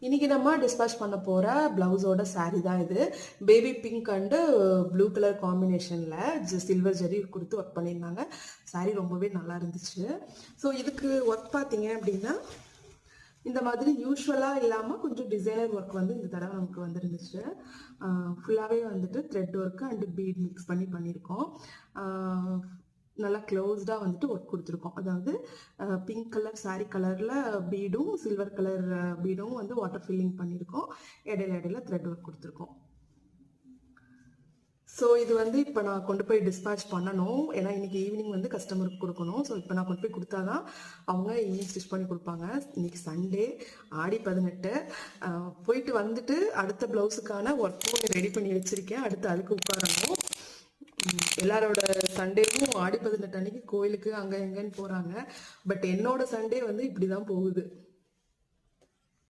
இன்னைக்கு நம்ம டிஸ்பேச் பண்ண போற பிளவுஸோட saree தான் இது. Baby pink and blue colour காம்பினேஷன்ல சில்வர் ஜெரி கொடுத்து ஒர்க் பண்ணியிருந்தாங்க. saree ரொம்பவே நல்லா இருந்துச்சு. ஸோ இதுக்கு ஒர்க் பார்த்தீங்க அப்படின்னா இந்த மாதிரி யூஸ்வலாக இல்லாமல் கொஞ்சம் டிசைனர் ஒர்க் வந்து இந்த தடவை நமக்கு வந்துருந்துச்சு. ஃபுல்லாகவே வந்துட்டு thread work and bead mix பண்ணி பண்ணியிருக்கோம். நல்லா க்ளோஸ்டாக வந்துட்டு ஒர்க் கொடுத்துருக்கோம். அதாவது பிங்க் கலர் saree கலரில் பீடும் சில்வர் கலர் பீடும் வந்து வாட்டர் ஃபில்லிங் பண்ணியிருக்கோம். இடையில த்ரெட் ஒர்க் கொடுத்துருக்கோம். ஸோ இது வந்து இப்போ நான் கொண்டு போய் டிஸ்பேச் பண்ணணும். ஏன்னா இன்னைக்கு ஈவினிங் வந்து கஸ்டமருக்கு கொடுக்கணும். ஸோ இப்போ நான் கொண்டு போய் கொடுத்தா தான் அவங்க ஈவினிங் ஸ்டிச் பண்ணி கொடுப்பாங்க. இன்னைக்கு சண்டே, ஆடி 18. போயிட்டு வந்துட்டு அடுத்த ப்ளவுஸுக்கான ஒர்க்கும் ரெடி பண்ணி வச்சுருக்கேன். அடுத்து அதுக்கு உட்காரணும். எல்லாரோட சண்டேவும் ஆடி 18 அன்னைக்கு கோயிலுக்கு அங்கே எங்கன்னு போகிறாங்க. பட் என்னோட சண்டே வந்து இப்படி தான் போகுது.